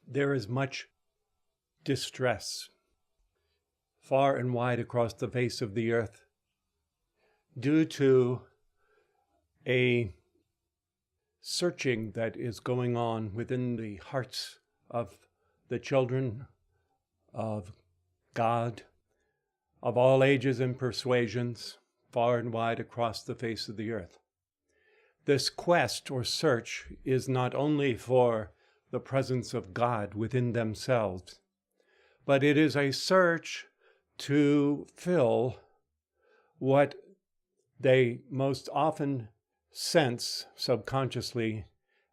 There is much distress far and wide across the face of the earth due to a searching that is going on within the hearts of the children of God, of all ages and persuasions, far and wide across the face of the earth. This quest or search is not only for the presence of God within themselves, but it is a search to fill what they most often sense subconsciously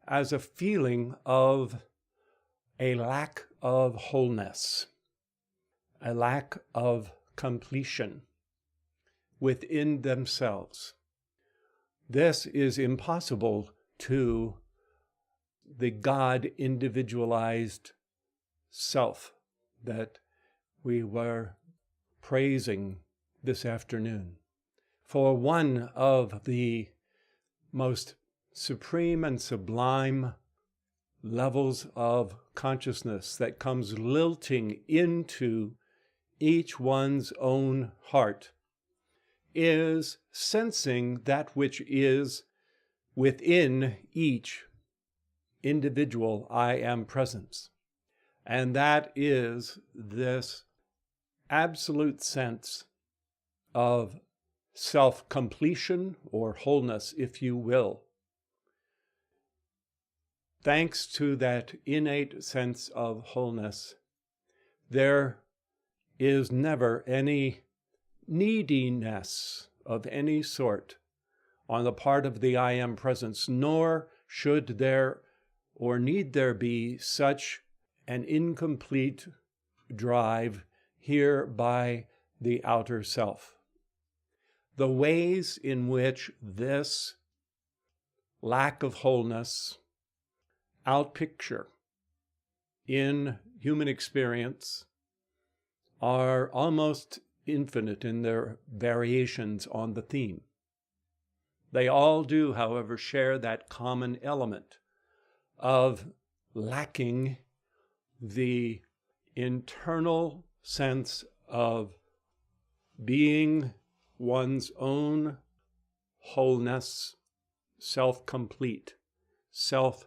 as a feeling of a lack of wholeness, a lack of completion within themselves. This is impossible to the God individualized self that we were praising this afternoon. For one of the most supreme and sublime levels of consciousness that comes lilting into each one's own heart is sensing that which is within each individual I am presence. And that is this absolute sense of self-completion or wholeness, if you will. Thanks to that innate sense of wholeness, there is never any neediness of any sort on the part of the I am presence, nor should there or need there be such an incomplete drive here by the outer self. The ways in which this lack of wholeness outpicture in human experience are almost infinite in their variations on the theme. They all do, however, share that common element of lacking the internal sense of being one's own wholeness, self-complete, self-whole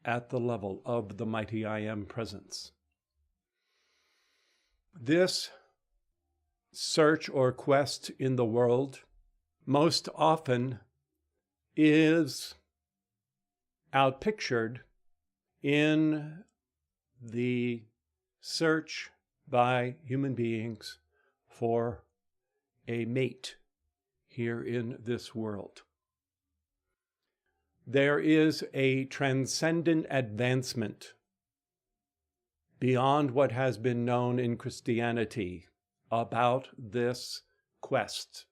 at the level of the mighty I Am presence. This search or quest in the world most often is outpictured in the search by human beings for a mate here in this world. There is a transcendent advancement beyond what has been known in Christianity about this quest,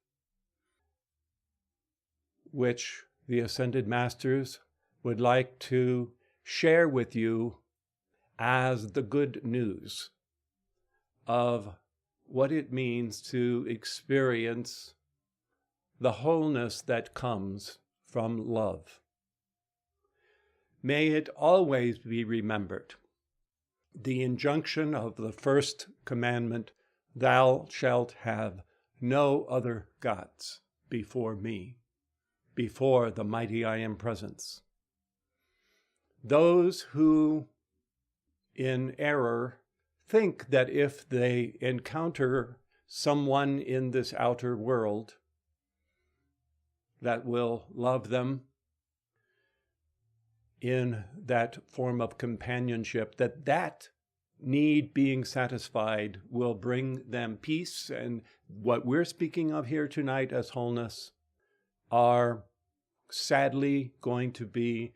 which the Ascended Masters would like to share with you as the good news of what it means to experience the wholeness that comes from love. May it always be remembered, the injunction of the first commandment, "Thou shalt have no other gods before me," before the mighty I Am presence. Those who, in error, think that if they encounter someone in this outer world that will love them in that form of companionship, that need being satisfied will bring them peace, and what we're speaking of here tonight as wholeness are sadly going to be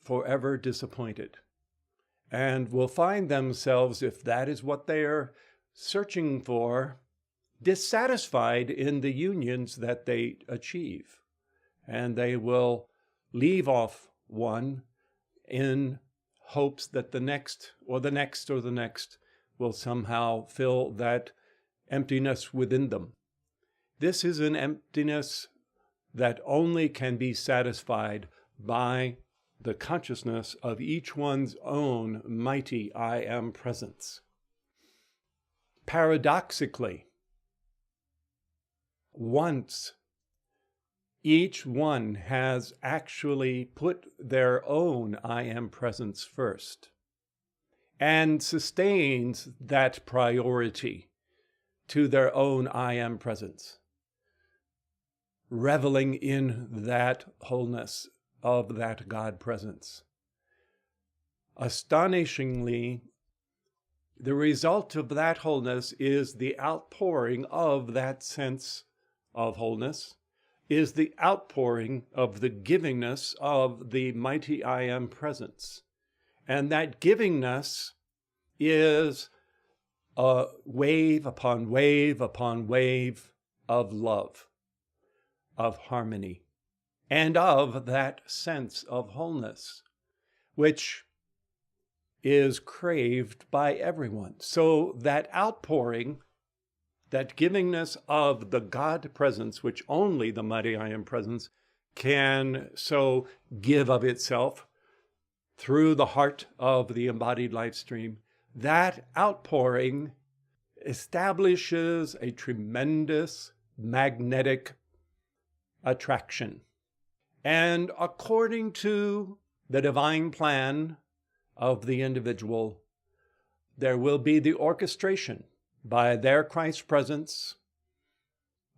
forever disappointed, and will find themselves, if that is what they are searching for, dissatisfied in the unions that they achieve. And they will leave off one in hopes that the next or the next or the next will somehow fill that emptiness within them. This is an emptiness that only can be satisfied by the consciousness of each one's own mighty I am presence. Paradoxically, once each one has actually put their own I am presence first and sustains that priority to their own I am presence, reveling in that wholeness of that God presence. Astonishingly, the result of that wholeness is the outpouring of that sense of wholeness, is the outpouring of the givingness of the mighty I am presence. And that givingness is a wave upon wave upon wave of love, of harmony, and of that sense of wholeness, which is craved by everyone. So that outpouring, that givingness of the God presence, which only the mighty I am presence can so give of itself through the heart of the embodied life stream, that outpouring establishes a tremendous magnetic attraction. And according to the divine plan of the individual, there will be the orchestration by their Christ presence,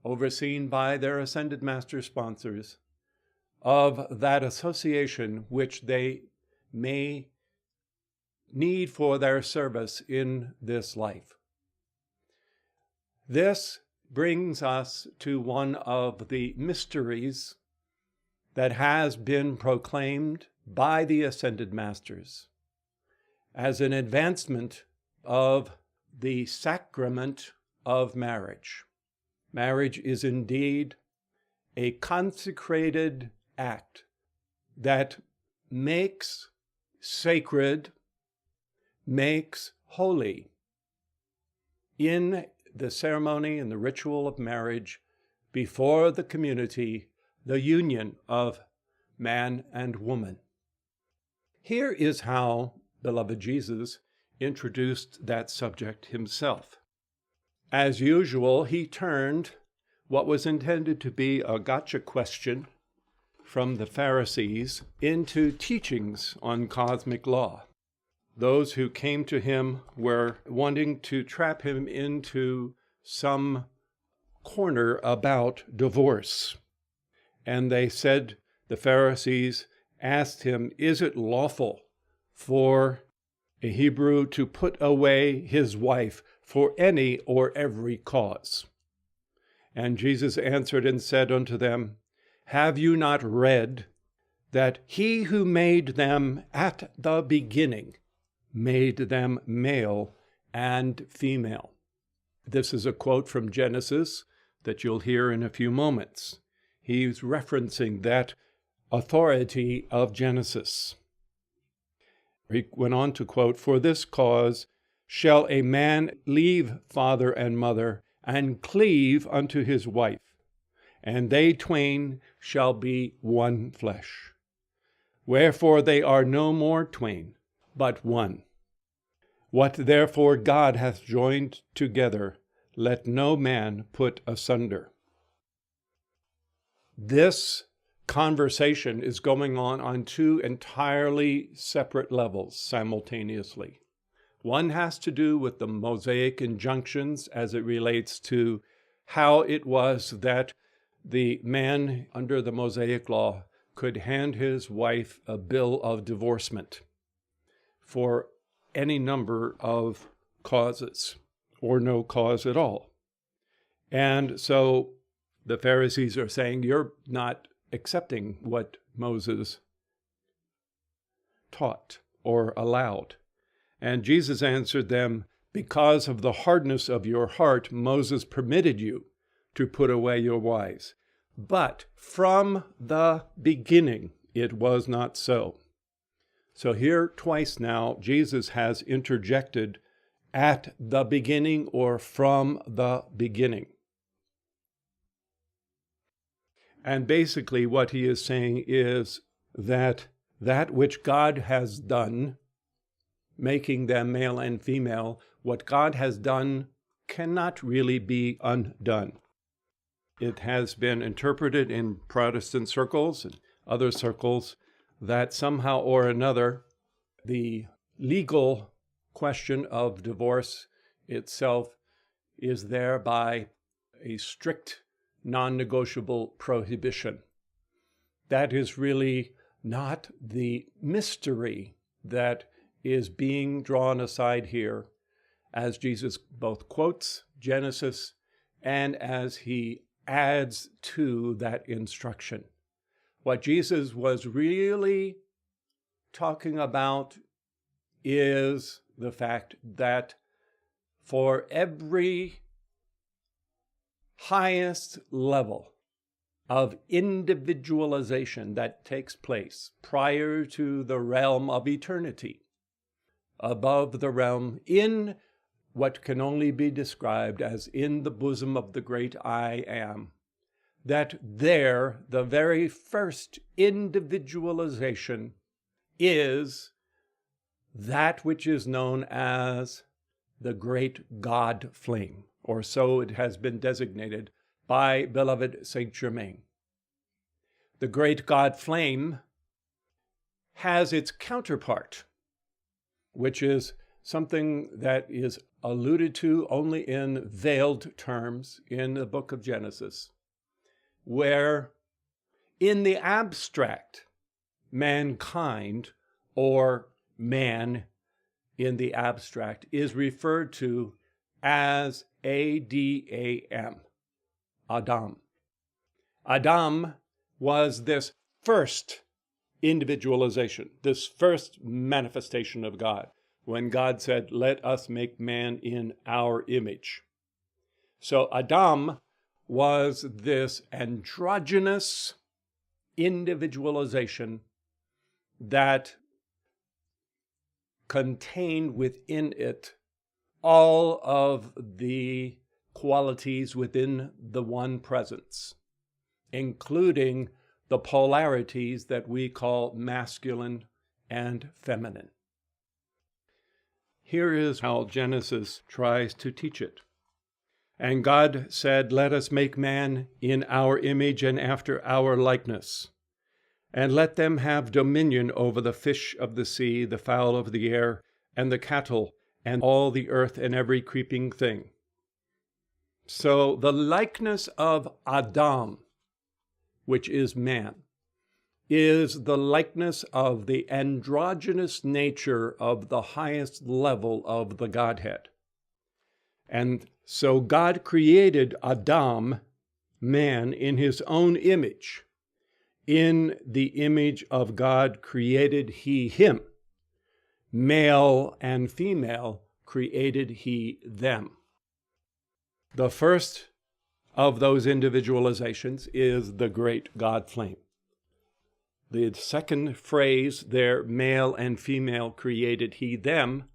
overseen by their ascended master sponsors, of that association which they may need for their service in this life. This brings us to one of the mysteries that has been proclaimed by the ascended masters as an advancement of the sacrament of marriage. Marriage is indeed a consecrated act that makes sacred, makes holy in the ceremony and the ritual of marriage before the community, the union of man and woman. Here is how beloved Jesus introduced that subject himself. As usual, he turned what was intended to be a gotcha question from the Pharisees into teachings on cosmic law. Those who came to him were wanting to trap him into some corner about divorce. And they said, the Pharisees asked him, is it lawful for a Hebrew to put away his wife for any or every cause? And Jesus answered and said unto them, have you not read that he who made them at the beginning made them male and female? This is a quote from Genesis that you'll hear in a few moments. He's referencing that authority of Genesis. He went on to quote, for this cause shall a man leave father and mother, and cleave unto his wife, and they twain shall be one flesh. Wherefore they are no more twain, but one. What therefore God hath joined together, let no man put asunder. This conversation is going on two entirely separate levels simultaneously. One has to do with the Mosaic injunctions as it relates to how it was that the man under the Mosaic law could hand his wife a bill of divorcement for any number of causes or no cause at all. And so the Pharisees are saying, you're not accepting what Moses taught or allowed. And Jesus answered them, because of the hardness of your heart, Moses permitted you to put away your wives. But from the beginning, it was not so. So here twice now, Jesus has interjected at the beginning or from the beginning. And basically what he is saying is that that which God has done, making them male and female, what God has done cannot really be undone. It has been interpreted in Protestant circles and other circles that somehow or another the legal question of divorce itself is thereby a strict, non-negotiable prohibition. That is really not the mystery that is being drawn aside here, as Jesus both quotes Genesis and as he adds to that instruction. What Jesus was really talking about is the fact that for every highest level of individualization that takes place prior to the realm of eternity, above the realm in what can only be described as in the bosom of the great I am, that there the very first individualization is that which is known as the great God flame, or so it has been designated by beloved Saint Germain. The great God flame has its counterpart, which is something that is alluded to only in veiled terms in the book of Genesis, where in the abstract, mankind, or man in the abstract, is referred to as Adam, Adam. Adam was this first individualization, this first manifestation of God, when God said, "Let us make man in our image." So Adam was this androgynous individualization that contained within it all of the qualities within the one presence, including the polarities that we call masculine and feminine. Here is how Genesis tries to teach it. And God said, "Let us make man in our image and after our likeness, and let them have dominion over the fish of the sea, the fowl of the air, and the cattle, and all the earth, and every creeping thing." So the likeness of Adam, which is man, is the likeness of the androgynous nature of the highest level of the Godhead. And so God created Adam, man, in his own image. In the image of God created he him. Male and female created he them. The first of those individualizations is the great God flame. The second phrase there, male and female created he them,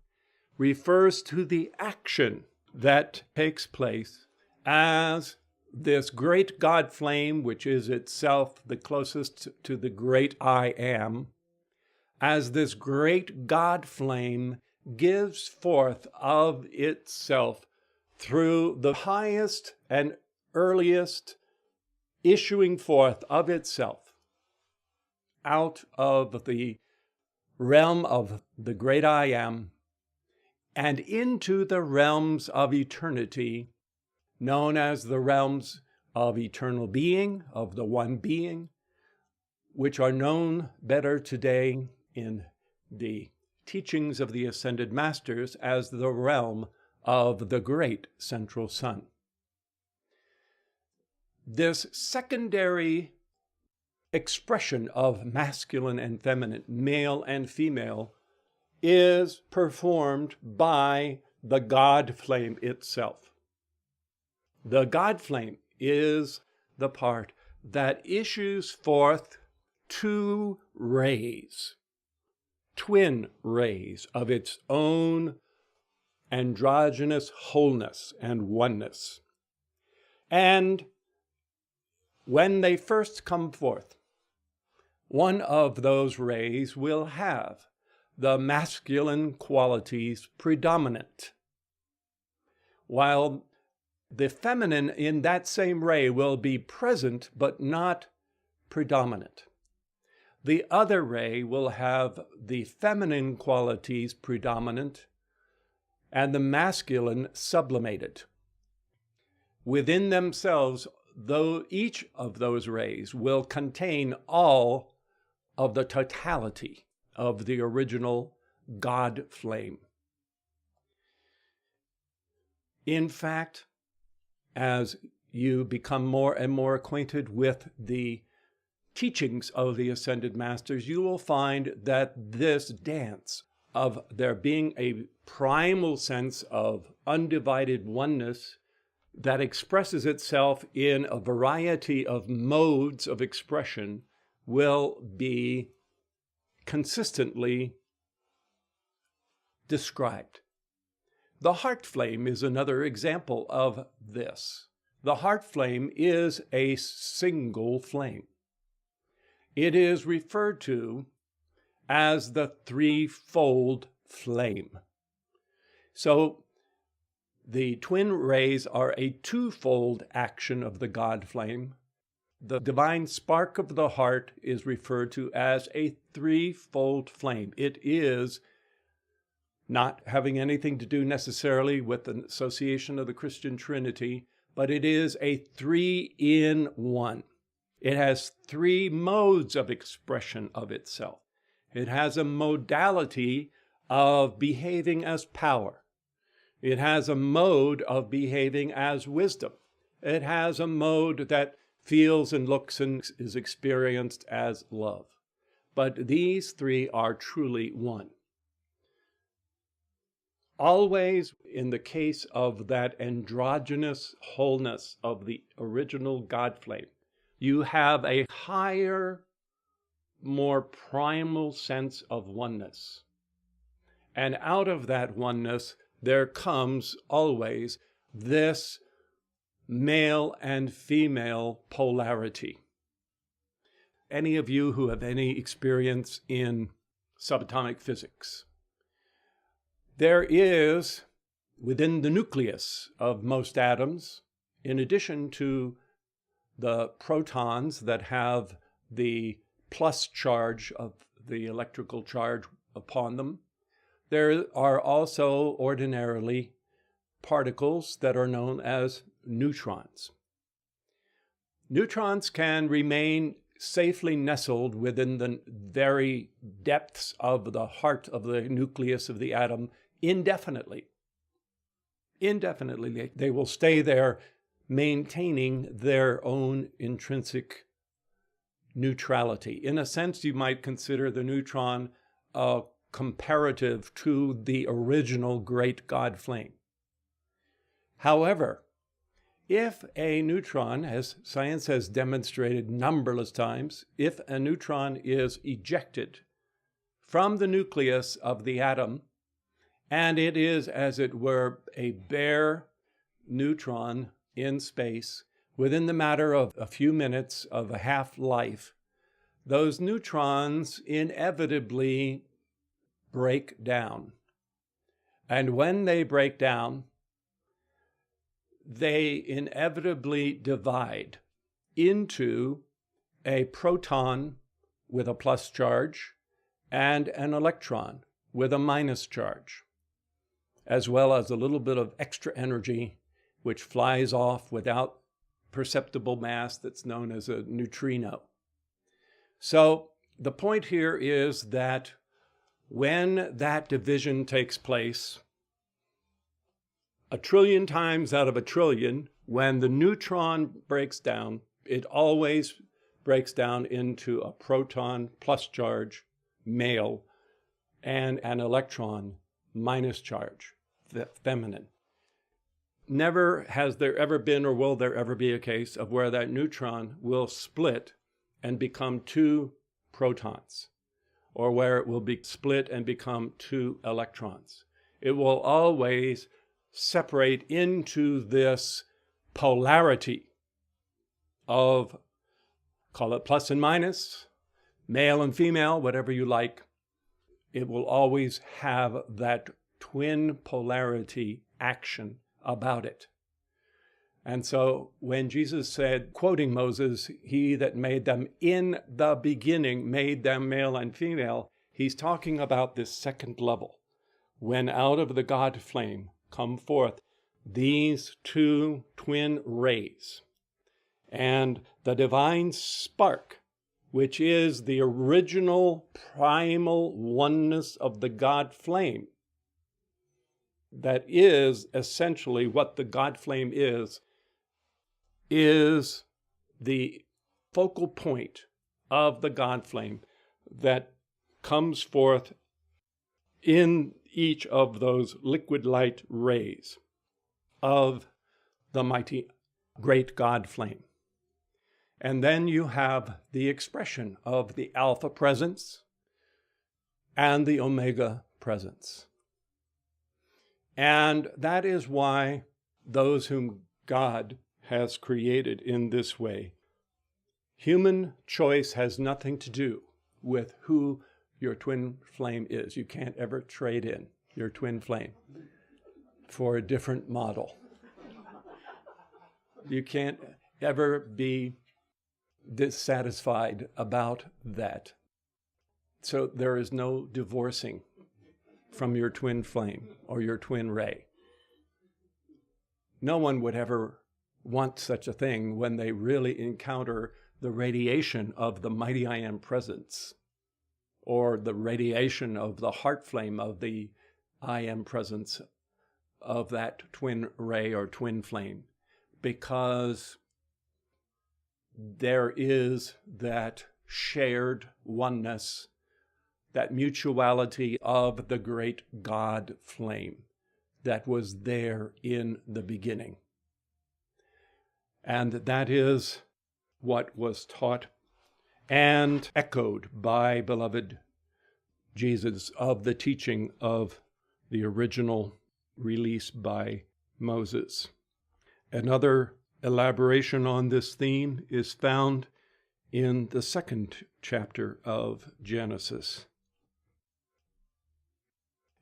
refers to the action that takes place as this great God flame, which is itself the closest to the great I am, as this great God flame gives forth of itself through the highest and earliest issuing forth of itself out of the realm of the great I am and into the realms of eternity, known as the realms of eternal being, of the one being, which are known better today in the teachings of the Ascended Masters as the realm of the great central sun. This secondary expression of masculine and feminine, male and female, is performed by the God flame itself. The God flame is the part that issues forth two rays, twin rays of its own androgynous wholeness and oneness. And when they first come forth, one of those rays will have the masculine qualities predominant, while the feminine in that same ray will be present but not predominant. The other ray will have the feminine qualities predominant and the masculine sublimated. Within themselves, though each of those rays will contain all of the totality of the original God flame. In fact, as you become more and more acquainted with the teachings of the Ascended Masters, you will find that this dance of there being a primal sense of undivided oneness that expresses itself in a variety of modes of expression will be consistently described. The heart flame is another example of this. The heart flame is a single flame. It is referred to as the threefold flame. So the twin rays are a twofold action of the God flame. The divine spark of the heart is referred to as a threefold flame. It is not having anything to do necessarily with the association of the Christian Trinity, but it is a 3-in-1. It has 3 modes of expression of itself. It has a modality of behaving as power. It has a mode of behaving as wisdom. It has a mode that feels and looks and is experienced as love. But these 3 are truly one. Always in the case of that androgynous wholeness of the original God flame, you have a higher, more primal sense of oneness. And out of that oneness, there comes always this male and female polarity. Any of you who have any experience in subatomic physics, there is, within the nucleus of most atoms, in addition to the protons that have the plus charge of the electrical charge upon them, there are also ordinarily particles that are known as neutrons. Neutrons can remain safely nestled within the very depths of the heart of the nucleus of the atom indefinitely. Indefinitely. They will stay there, maintaining their own intrinsic neutrality. In a sense, you might consider the neutron a comparative to the original great God flame. However, if a neutron, as science has demonstrated numberless times, if a neutron is ejected from the nucleus of the atom, and it is, as it were, a bare neutron in space, within the matter of a few minutes of a half-life, those neutrons inevitably break down. And when they break down, they inevitably divide into a proton with a plus charge and an electron with a minus charge, as well as a little bit of extra energy which flies off without perceptible mass that's known as a neutrino. So the point here is that when that division takes place, 1 trillion times out of 1 trillion, when the neutron breaks down, it always breaks down into a proton plus charge, male, and an electron minus charge, feminine. Never has there ever been or will there ever be a case of where that neutron will split and become 2 protons, or where it will be split and become 2 electrons. It will always separate into this polarity of, call it plus and minus, male and female, whatever you like, it will always have that twin polarity action about it. And so when Jesus said, quoting Moses, he that made them in the beginning made them male and female, he's talking about this second level, when out of the God flame come forth these two twin rays. And the divine spark, which is the original primal oneness of the God flame, that is essentially what the God flame is the focal point of the God flame that comes forth in each of those liquid light rays of the mighty great God flame. And then you have the expression of the Alpha presence and the Omega presence. And that is why those whom God has created in this way, human choice has nothing to do with who your twin flame is. You can't ever trade in your twin flame for a different model. You can't ever be dissatisfied about that. So there is no divorcing from your twin flame or your twin ray. No one would ever want such a thing when they really encounter the radiation of the mighty I Am presence, or the radiation of the heart flame of the I Am presence of that twin ray or twin flame, because there is that shared oneness, that mutuality of the great God flame that was there in the beginning. And that is what was taught and echoed by beloved Jesus of the teaching of the original release by Moses. Another elaboration on this theme is found in the second chapter of Genesis.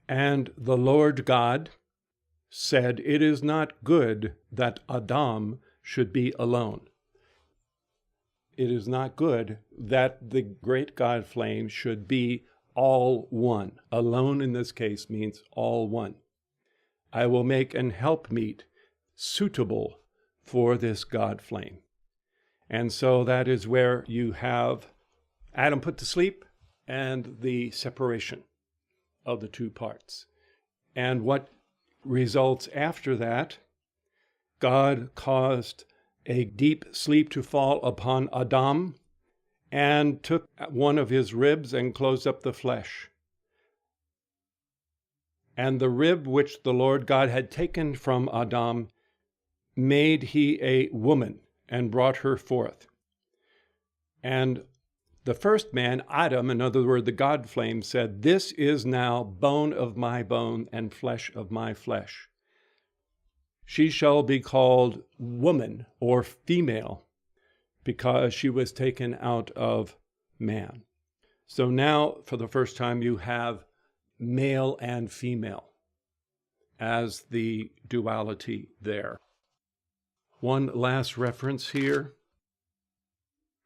And the Lord God said, "It is not good that Adam should be alone." It is not good that the great God flame should be all one. Alone in this case means all one. I will make an helpmeet suitable for this God flame. And so that is where you have Adam put to sleep and the separation of the two parts. And what results after that, God caused a deep sleep to fall upon Adam and took one of his ribs and closed up the flesh. And the rib which the Lord God had taken from Adam made he a woman and brought her forth. And the first man, Adam, in other words, the God flame, said, "This is now bone of my bone and flesh of my flesh. She shall be called woman or female because she was taken out of man." So now, for the first time, you have male and female as the duality there. One last reference here.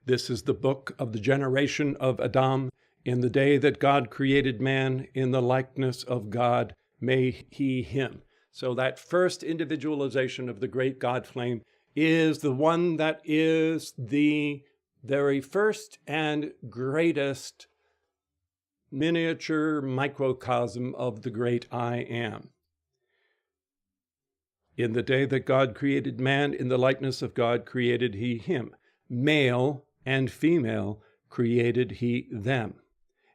This is the book of the generation of Adam. In the day that God created man, in the likeness of God made he him. So that first individualization of the great God flame is the one that is the very first and greatest miniature microcosm of the great I Am. In the day that God created man, in the likeness of God created he him. Male and female created he them,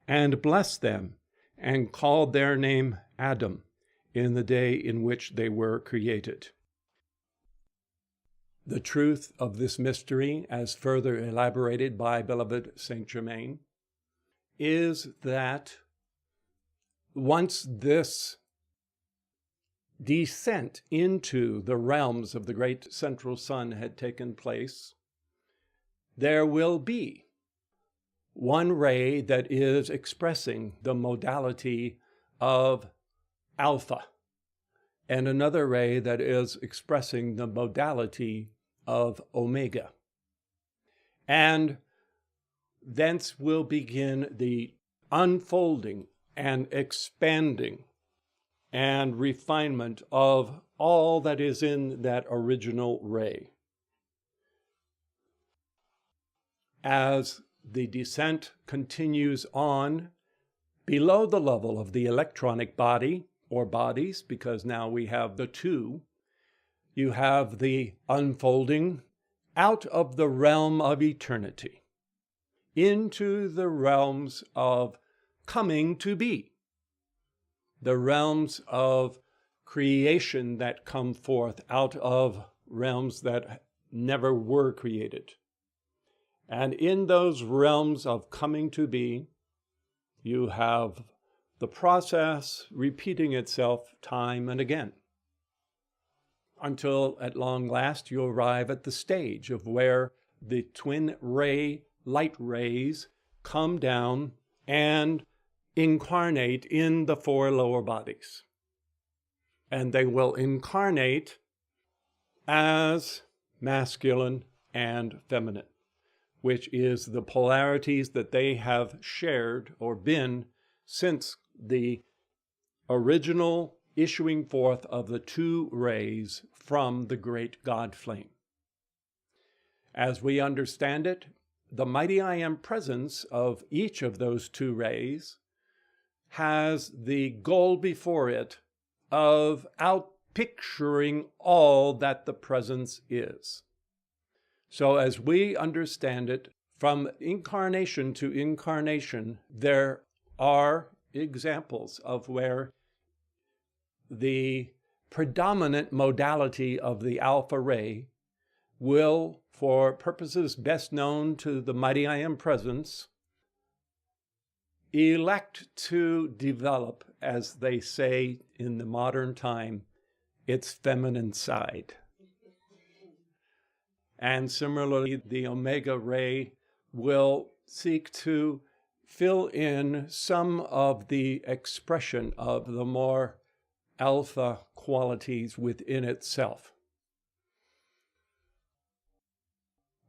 and blessed them, and called their name Adam, in the day in which they were created. The truth of this mystery, as further elaborated by beloved Saint Germain, is that once this descent into the realms of the great central sun had taken place, there will be one ray that is expressing the modality of alpha, and another ray that is expressing the modality of omega. And thence will begin the unfolding and expanding and refinement of all that is in that original ray. As the descent continues on below the level of the electronic body, or bodies, because now we have the two, you have the unfolding out of the realm of eternity into the realms of coming to be, the realms of creation that come forth out of realms that never were created. And in those realms of coming to be, you have the process repeating itself time and again, until at long last you arrive at the stage of where the twin ray light rays come down and incarnate in the four lower bodies. And they will incarnate as masculine and feminine, which is the polarities that they have shared or been since the original issuing forth of the two rays from the great God flame. As we understand it, the mighty I Am presence of each of those two rays has the goal before it of outpicturing all that the presence is. So as we understand it, from incarnation to incarnation, there are examples of where the predominant modality of the alpha ray will, for purposes best known to the mighty I Am presence, elect to develop, as they say in the modern time, its feminine side. And similarly, the omega ray will seek to fill in some of the expression of the more alpha qualities within itself.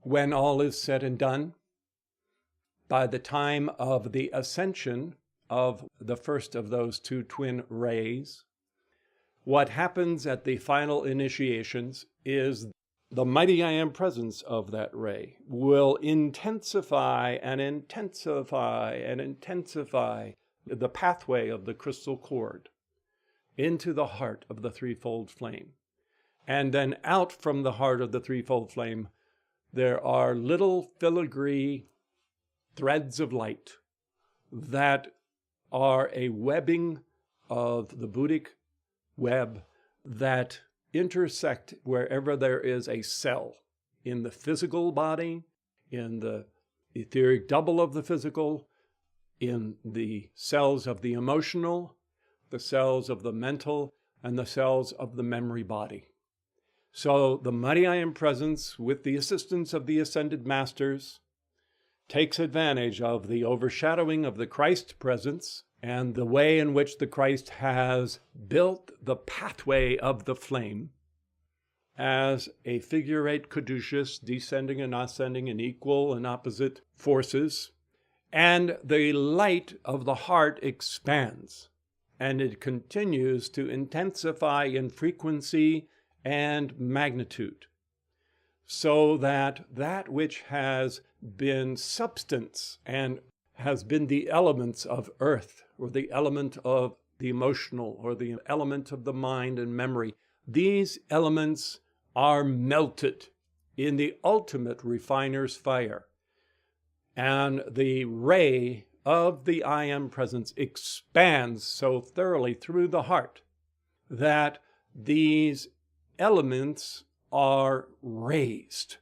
When all is said and done, by the time of the ascension of the first of those two twin rays, what happens at the final initiations is the mighty I Am presence of that ray will intensify and intensify and intensify the pathway of the crystal cord into the heart of the threefold flame. And then out from the heart of the threefold flame, there are little filigree threads of light that are a webbing of the Buddhic web that intersect wherever there is a cell in the physical body, in the etheric double of the physical, in the cells of the emotional, the cells of the mental, and the cells of the memory body. So the mighty I Am presence, with the assistance of the ascended masters, takes advantage of the overshadowing of the Christ presence and the way in which the Christ has built the pathway of the flame as a figure eight caduceus, descending and ascending in equal and opposite forces, and the light of the heart expands, and it continues to intensify in frequency and magnitude, so that that which has been substance and has been the elements of earth, or the element of the emotional, or the element of the mind and memory, these elements are melted in the ultimate refiner's fire. And the ray of the I Am presence expands so thoroughly through the heart that these elements are raised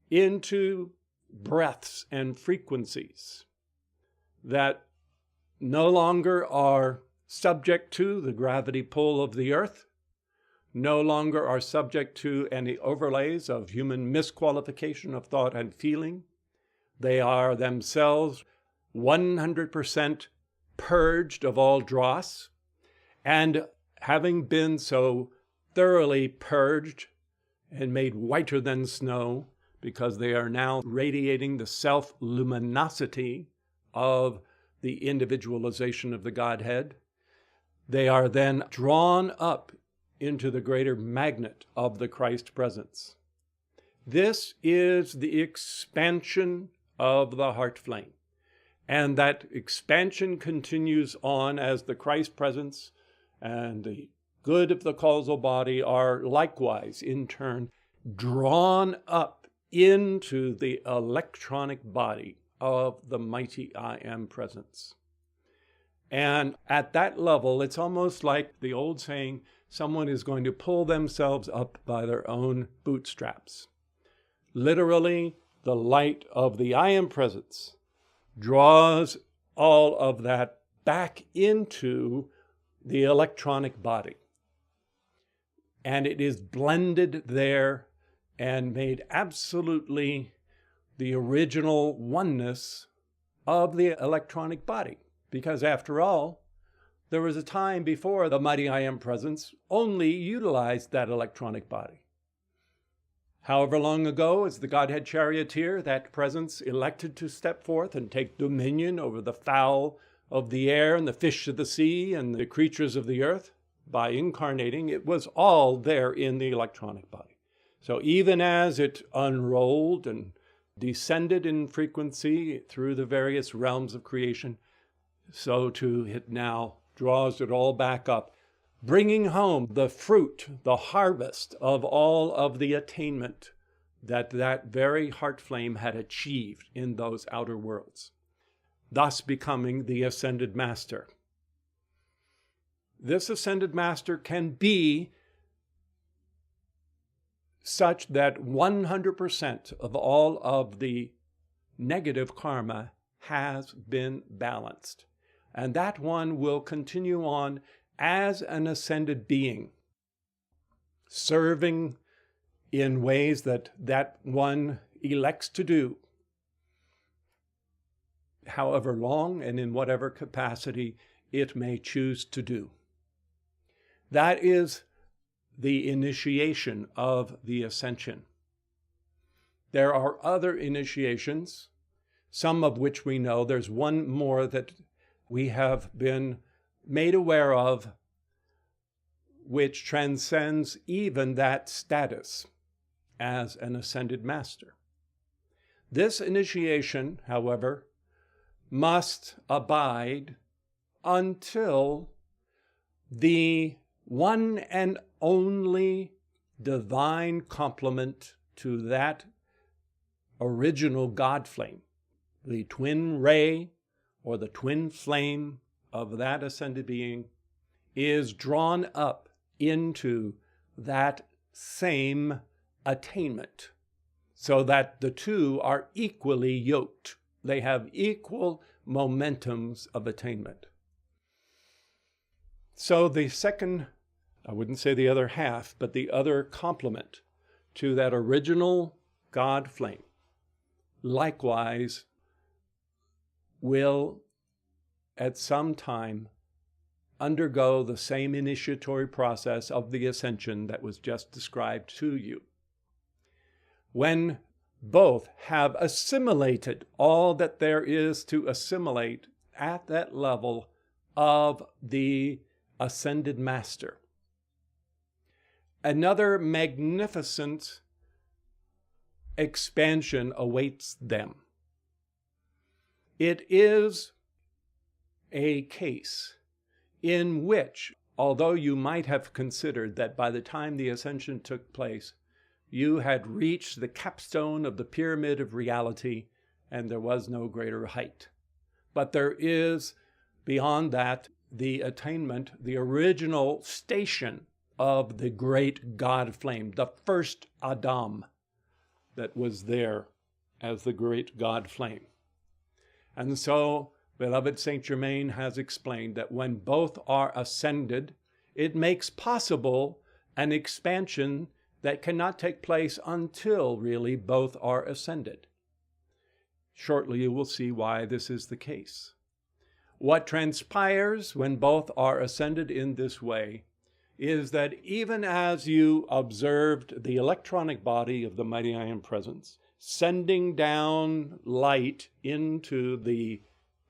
into breaths and frequencies that no longer are subject to the gravity pull of the earth, no longer are subject to any overlays of human misqualification of thought and feeling, They are themselves 100% purged of all dross, and having been so thoroughly purged and made whiter than snow, because they are now radiating the self-luminosity of the individualization of the Godhead, they are then drawn up into the greater magnet of the Christ presence. This is the expansion of the heart flame. And that expansion continues on as the Christ presence and the good of the causal body are likewise, in turn, drawn up into the electronic body of the mighty I Am presence. And at that level, it's almost like the old saying, someone is going to pull themselves up by their own bootstraps. Literally, the light of the I Am presence draws all of that back into the electronic body. And it is blended there and made absolutely the original oneness of the electronic body. Because after all, there was a time before the mighty I Am presence only utilized that electronic body. However long ago, as the Godhead charioteer, that presence elected to step forth and take dominion over the fowl of the air and the fish of the sea and the creatures of the earth, by incarnating, it was all there in the electronic body. So even as it unrolled and descended in frequency through the various realms of creation, so too it now draws it all back up, bringing home the fruit, the harvest of all of the attainment that that very heart flame had achieved in those outer worlds, thus becoming the ascended master. This ascended master can be such that 100% of all of the negative karma has been balanced. And that one will continue on as an ascended being, serving in ways that that one elects to do, however long and in whatever capacity it may choose to do. That is the initiation of the ascension. There are other initiations, some of which we know. There's one more that we have been made aware of, which transcends even that status as an ascended master. This initiation, however, must abide until the one and only divine complement to that original God flame, the twin ray or the twin flame of that ascended being, is drawn up into that same attainment, so that the two are equally yoked. They have equal momentums of attainment. So the second, I wouldn't say the other half, but the other complement to that original God flame, likewise will at some time undergo the same initiatory process of the ascension that was just described to you. When both have assimilated all that there is to assimilate at that level of the ascended master, another magnificent expansion awaits them. It is a case in which, although you might have considered that by the time the ascension took place, you had reached the capstone of the pyramid of reality and there was no greater height. But there is, beyond that, the attainment, the original station of the great God flame, the first Adam that was there as the great God flame. And so, beloved Saint Germain has explained that when both are ascended, it makes possible an expansion that cannot take place until really both are ascended. Shortly you will see why this is the case. What transpires when both are ascended in this way is that even as you observed the electronic body of the mighty I Am Presence sending down light into the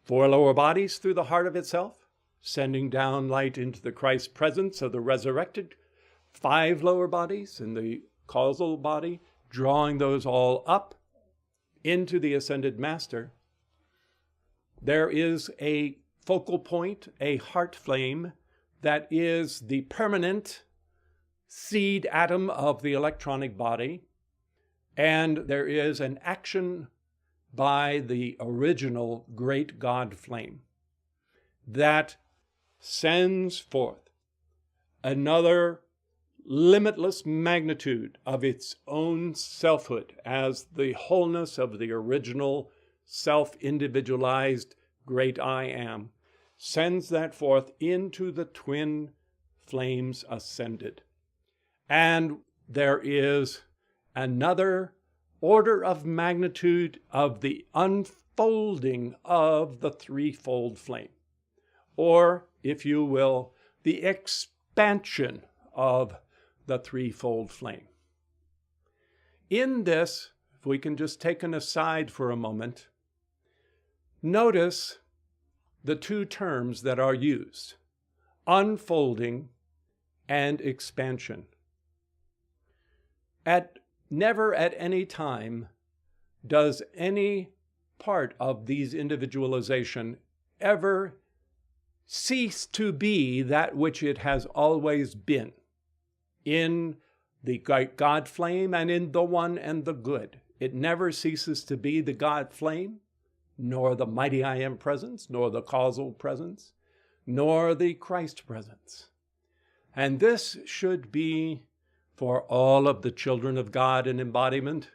four lower bodies through the heart of itself, sending down light into the Christ presence of the resurrected five lower bodies in the causal body, drawing those all up into the ascended master, there is a focal point, a heart flame, that is the permanent seed atom of the electronic body, and there is an action by the original great God flame that sends forth another limitless magnitude of its own selfhood as the wholeness of the original self-individualized great I Am, sends that forth into the twin flames ascended. And there is another order of magnitude of the unfolding of the threefold flame, or, if you will, the expansion of the threefold flame. In this, if we can just take an aside for a moment, notice the two terms that are used, unfolding and expansion. Never at any time does any part of these individualization ever cease to be that which it has always been in the God flame and in the one and the good. It never ceases to be the God flame, nor the mighty I Am presence, nor the causal presence, nor the Christ presence. And this should be for all of the children of God in embodiment,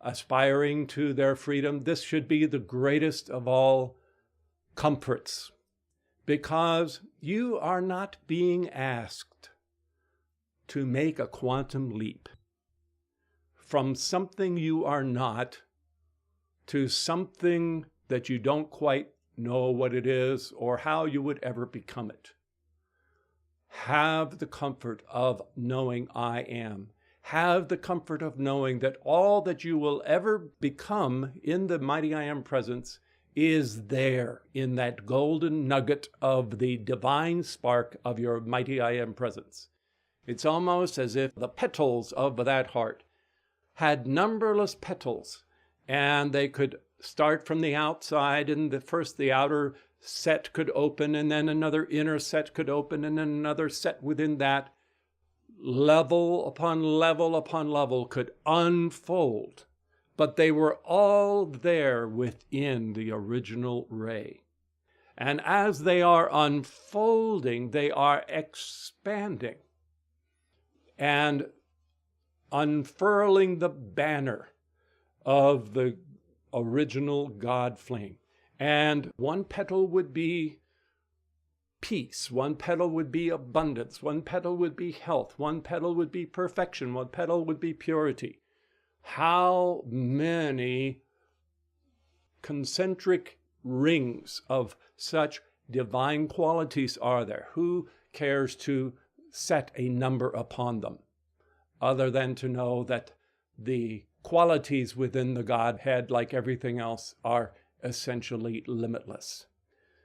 aspiring to their freedom. This should be the greatest of all comforts, because you are not being asked to make a quantum leap from something you are not to something that you don't quite know what it is or how you would ever become it. Have the comfort of knowing I am. Have the comfort of knowing that all that you will ever become in the mighty I Am presence is there in that golden nugget of the divine spark of your mighty I Am presence. It's almost as if the petals of that heart had numberless petals, and they could start from the outside, and the outer set could open, and then another inner set could open, and then another set within that, level upon level upon level, could unfold. But they were all there within the original ray. And as they are unfolding, they are expanding and unfurling the banner of the original God flame. And one petal would be peace, one petal would be abundance, one petal would be health, one petal would be perfection, one petal would be purity. How many concentric rings of such divine qualities are there? Who cares to set a number upon them, other than to know that the qualities within the Godhead, like everything else, are essentially limitless.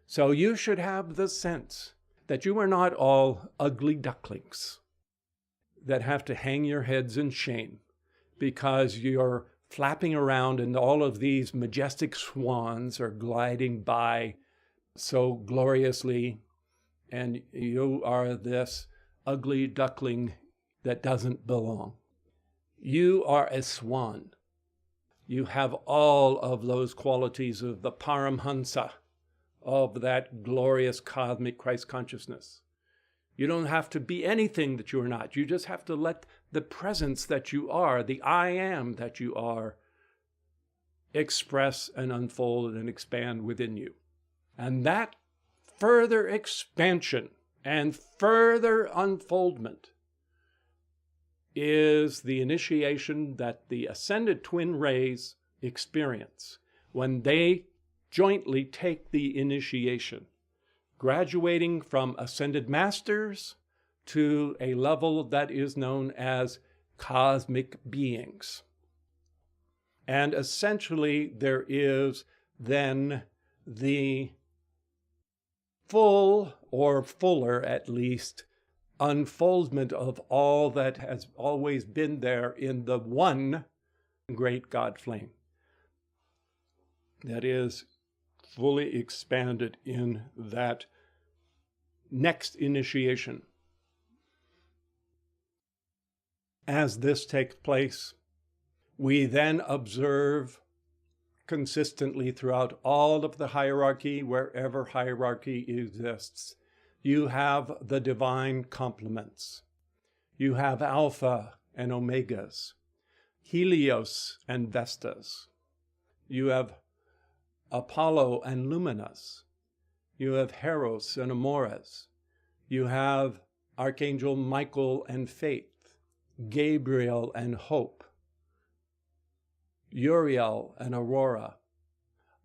So you should have the sense that you are not all ugly ducklings that have to hang your heads in shame because you're flapping around and all of these majestic swans are gliding by so gloriously, and you are this ugly duckling that doesn't belong. You are a swan. You have all of those qualities of the Paramhansa, of that glorious cosmic Christ consciousness. You don't have to be anything that you are not. You just have to let the presence that you are, the I Am that you are, express and unfold and expand within you. And that further expansion and further unfoldment is the initiation that the ascended twin rays experience when they jointly take the initiation, graduating from ascended masters to a level that is known as cosmic beings. And essentially, there is then the full, or fuller at least, unfoldment of all that has always been there in the one great God flame that is fully expanded in that next initiation. As this takes place, we then observe consistently throughout all of the hierarchy, wherever hierarchy exists, you have the divine complements. You have Alpha and Omegas, Helios and Vestas. You have Apollo and Luminous. You have Heros and Amores. You have Archangel Michael and Faith, Gabriel and Hope, Uriel and Aurora.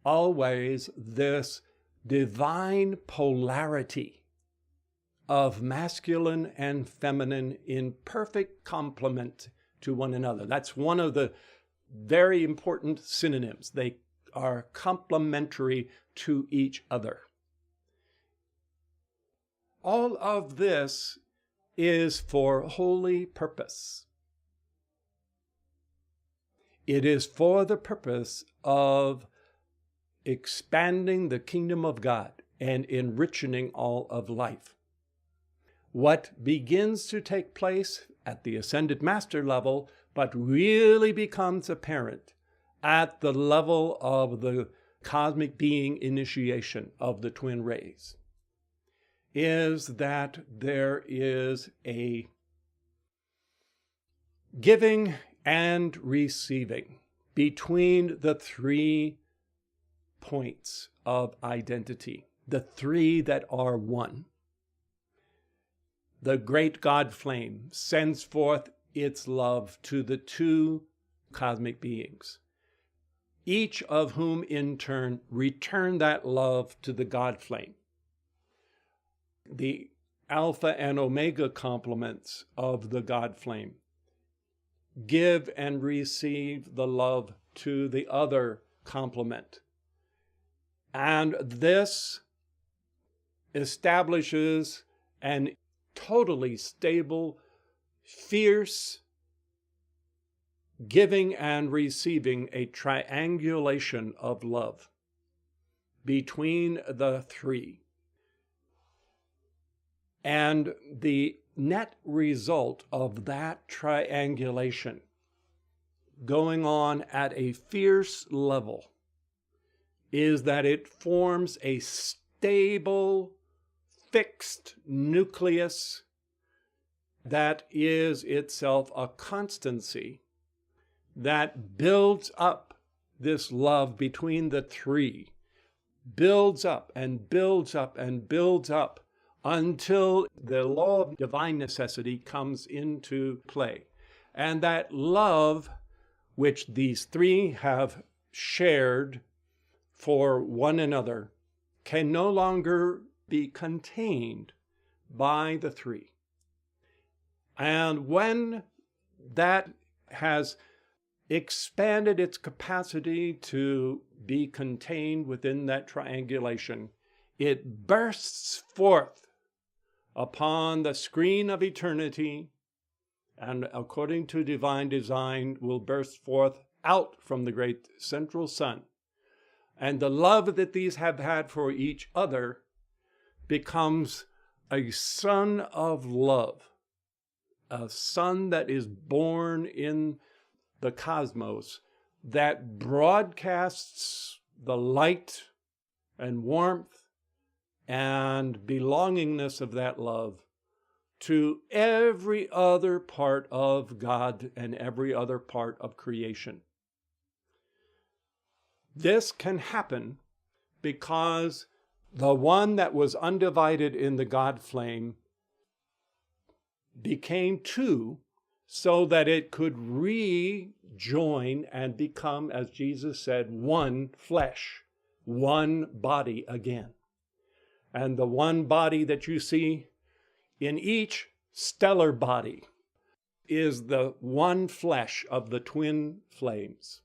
Always this divine polarity of masculine and feminine in perfect complement to one another. That's one of the very important synonyms. They are complementary to each other. All of this is for holy purpose. It is for the purpose of expanding the kingdom of God and enriching all of life. What begins to take place at the ascended master level, but really becomes apparent at the level of the cosmic being initiation of the twin rays, is that there is a giving and receiving between the 3 points of identity, the 3 that are one. The great God flame sends forth its love to the 2 cosmic beings, each of whom in turn return that love to the God flame. The Alpha and Omega complements of the God flame give and receive the love to the other complement. And this establishes an totally stable, fierce giving and receiving, a triangulation of love between the 3. And the net result of that triangulation going on at a fierce level is that it forms a stable, fixed nucleus that is itself a constancy that builds up this love between the 3, builds up and builds up and builds up until the law of divine necessity comes into play. And that love, which these 3 have shared for one another, can no longer be contained by the 3. And when that has expanded its capacity to be contained within that triangulation, it bursts forth upon the screen of eternity, and according to divine design will burst forth out from the great central sun. And the love that these have had for each other becomes a sun of love, a sun that is born in the cosmos, that broadcasts the light and warmth and belongingness of that love to every other part of God and every other part of creation. This can happen because the one that was undivided in the God flame became 2 so that it could rejoin and become, as Jesus said, one flesh, one body again. And the one body that you see in each stellar body is the one flesh of the twin flames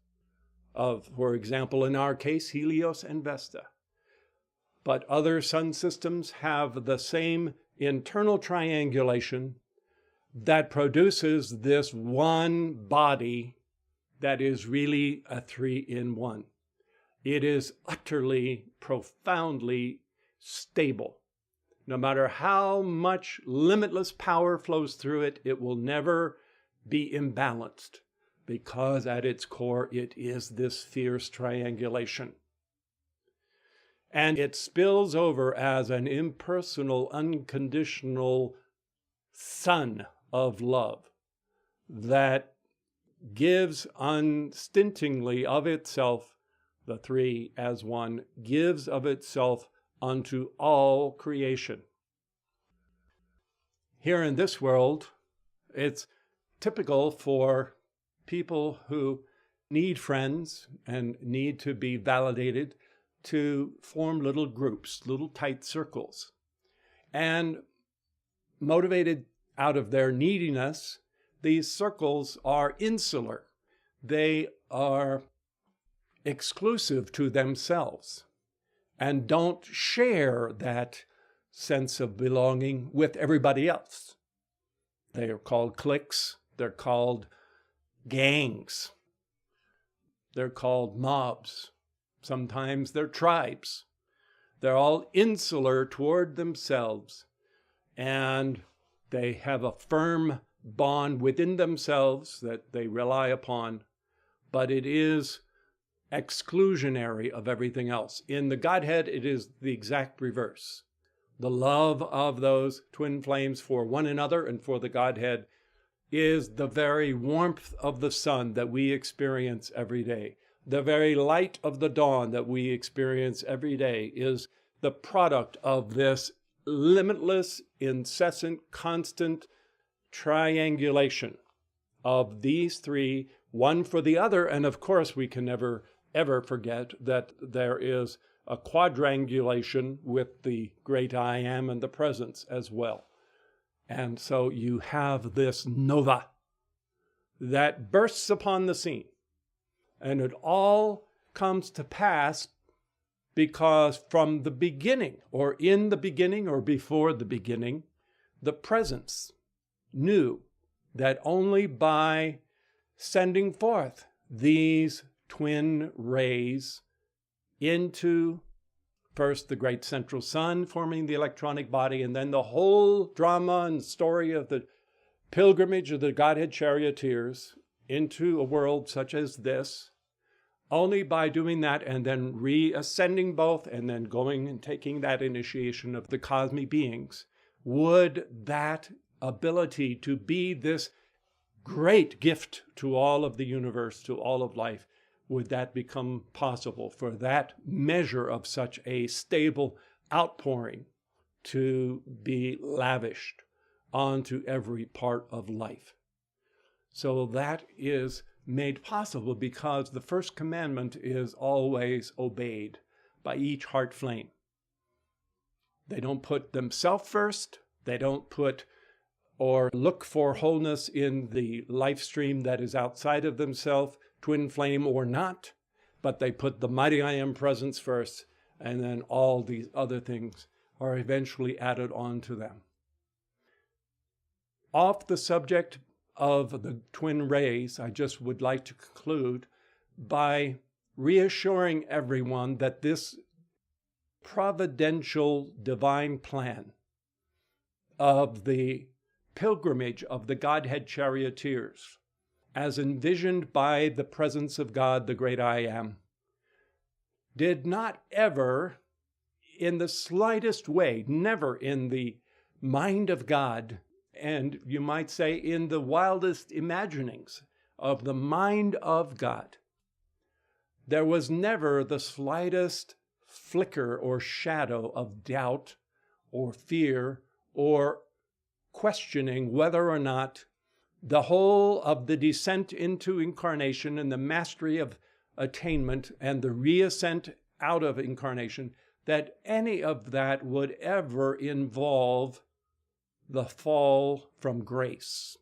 of, for example, in our case, Helios and Vesta. But other sun systems have the same internal triangulation that produces this one body that is really a 3-in-1. It is utterly, profoundly stable. No matter how much limitless power flows through it, it will never be imbalanced, because at its core it is this fierce triangulation. And it spills over as an impersonal, unconditional sun of love that gives unstintingly of itself, the three as one, gives of itself unto all creation. Here in this world, it's typical for people who need friends and need to be validated to form little groups, little tight circles. And motivated out of their neediness, these circles are insular. They are exclusive to themselves and don't share that sense of belonging with everybody else. They are called cliques. They're called gangs. They're called mobs. Sometimes they're tribes. They're all insular toward themselves, and they have a firm bond within themselves that they rely upon, but it is exclusionary of everything else. In the Godhead, it is the exact reverse. The love of those twin flames for one another and for the Godhead is the very warmth of the sun that we experience every day. The very light of the dawn that we experience every day is the product of this limitless, incessant, constant triangulation of these three, one for the other. And of course, we can never, ever forget that there is a quadrangulation with the great I Am and the presence as well. And so you have this nova that bursts upon the scene. And it all comes to pass because from the beginning, or in the beginning, or before the beginning, the presence knew that only by sending forth these twin rays into first the great central sun, forming the electronic body, and then the whole drama and story of the pilgrimage of the Godhead charioteers into a world such as this, only by doing that and then reascending both and then going and taking that initiation of the cosmic beings, would that ability to be this great gift to all of the universe, to all of life, would that become possible for that measure of such a stable outpouring to be lavished onto every part of life. So that is made possible because the first commandment is always obeyed by each heart flame. They don't put themselves first. They don't put or look for wholeness in the life stream that is outside of themselves, twin flame or not, but they put the mighty I Am presence first, and then all these other things are eventually added on to them. Off the subject of the twin rays, I just would like to conclude by reassuring everyone that this providential divine plan of the pilgrimage of the Godhead charioteers, as envisioned by the presence of God, the great I Am, did not ever, in the slightest way, never in the mind of God, and you might say in the wildest imaginings of the mind of God, there was never the slightest flicker or shadow of doubt or fear or questioning whether or not the whole of the descent into incarnation and the mastery of attainment and the reascent out of incarnation, that any of that would ever involve the fall from grace,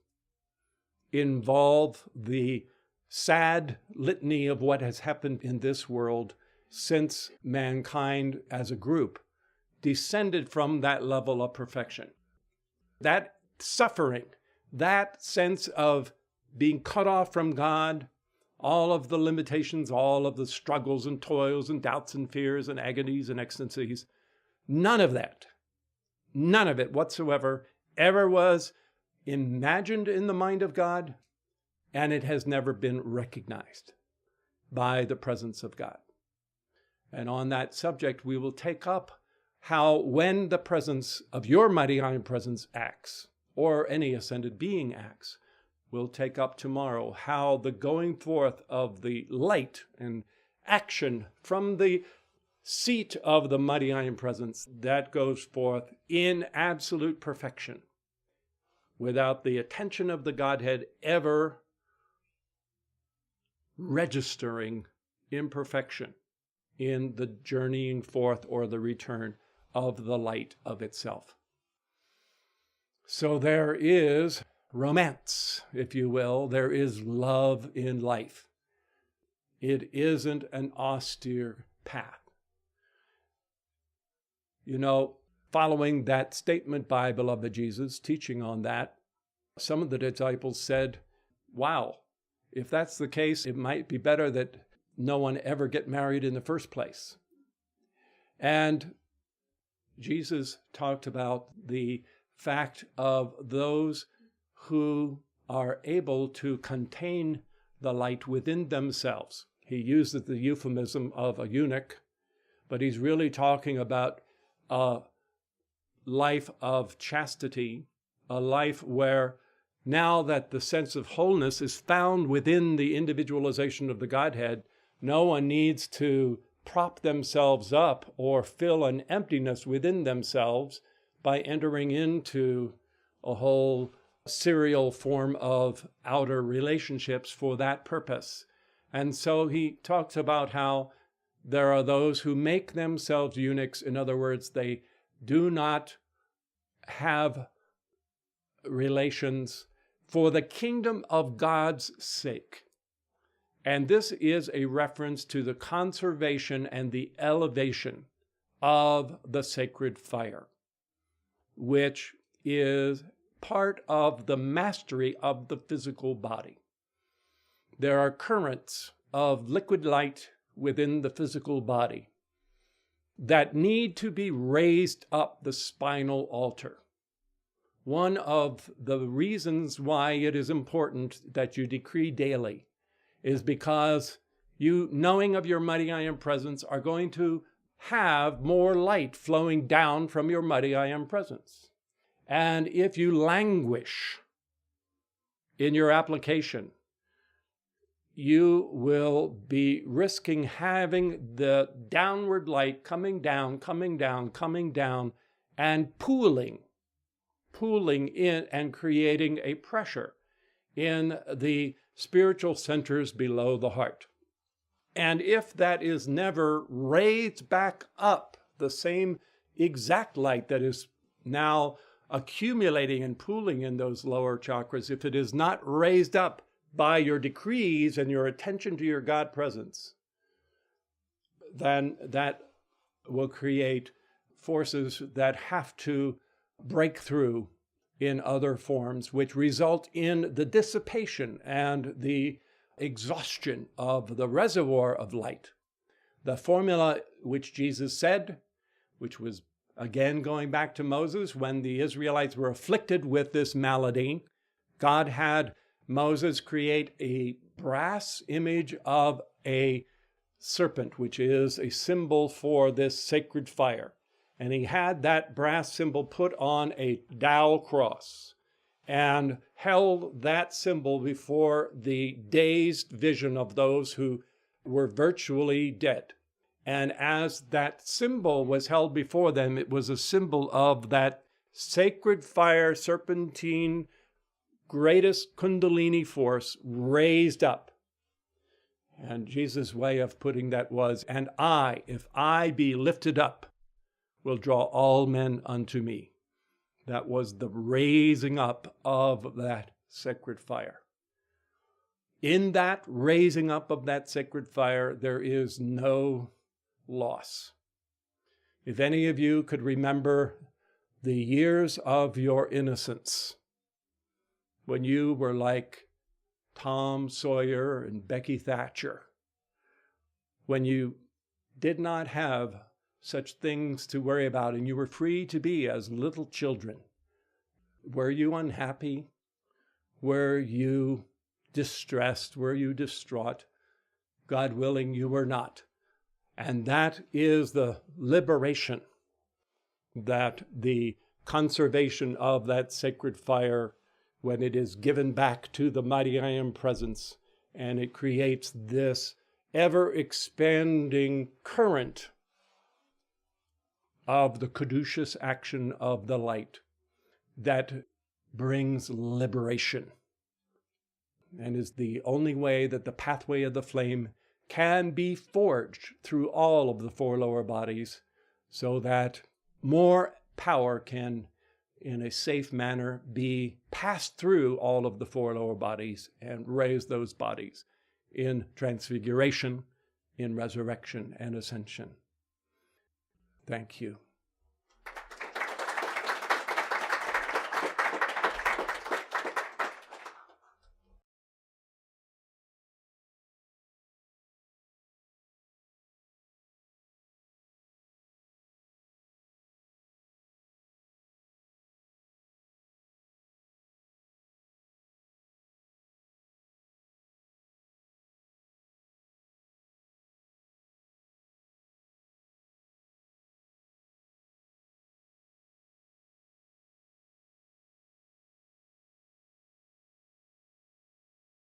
involve the sad litany of what has happened in this world since mankind as a group descended from that level of perfection. That suffering, that sense of being cut off from God, all of the limitations, all of the struggles and toils and doubts and fears and agonies and ecstasies, none of it whatsoever ever was imagined in the mind of God, and it has never been recognized by the presence of God. And on that subject, we will take up how when the presence of your mighty iron presence acts, or any ascended being acts, we'll take up tomorrow how the going forth of the light and action from the seat of the mighty iron presence that goes forth in absolute perfection, without the attention of the Godhead ever registering imperfection in the journeying forth or the return of the light of itself. So there is romance, if you will. There is love in life. It isn't an austere path. You know, following that statement by beloved Jesus, teaching on that, some of the disciples said, wow, if that's the case, it might be better that no one ever get married in the first place. And Jesus talked about the fact of those who are able to contain the light within themselves. He uses the euphemism of a eunuch, but he's really talking about a life of chastity, a life where now that the sense of wholeness is found within the individualization of the Godhead, no one needs to prop themselves up or fill an emptiness within themselves by entering into a whole serial form of outer relationships for that purpose. And so he talks about how there are those who make themselves eunuchs. In other words, they do not have relations for the kingdom of God's sake. And this is a reference to the conservation and the elevation of the sacred fire, which is part of the mastery of the physical body. There are currents of liquid light within the physical body that need to be raised up the spinal altar. One of the reasons why it is important that you decree daily is because you, knowing of your mighty I am presence, are going to have more light flowing down from your mighty I am presence. And if you languish in your application, you will be risking having the downward light coming down, and pooling in and creating a pressure in the spiritual centers below the heart. And if that is never raised back up, the same exact light that is now accumulating and pooling in those lower chakras, if it is not raised up by your decrees and your attention to your God presence, then that will create forces that have to break through in other forms, which result in the dissipation and the exhaustion of the reservoir of light. The formula which Jesus said, which was again going back to Moses, when the Israelites were afflicted with this malady, God had Moses create a brass image of a serpent, which is a symbol for this sacred fire. And he had that brass symbol put on a dowel cross and held that symbol before the dazed vision of those who were virtually dead. And as that symbol was held before them, it was a symbol of that sacred fire, serpentine greatest Kundalini force raised up. And Jesus' way of putting that was, and I, if I be lifted up, will draw all men unto me. That was the raising up of that sacred fire. In that raising up of that sacred fire, there is no loss. If any of you could remember the years of your innocence, when you were like Tom Sawyer and Becky Thatcher, when you did not have such things to worry about and you were free to be as little children, were you unhappy? Were you distressed? Were you distraught? God willing, you were not. And that is the liberation that the conservation of that sacred fire, when it is given back to the mighty I Am presence, and it creates this ever-expanding current of the caduceus action of the light that brings liberation, and is the only way that the pathway of the flame can be forged through all of the four lower bodies, so that more power can, in a safe manner, be passed through all of the four lower bodies and raise those bodies in transfiguration, in resurrection and ascension. Thank you.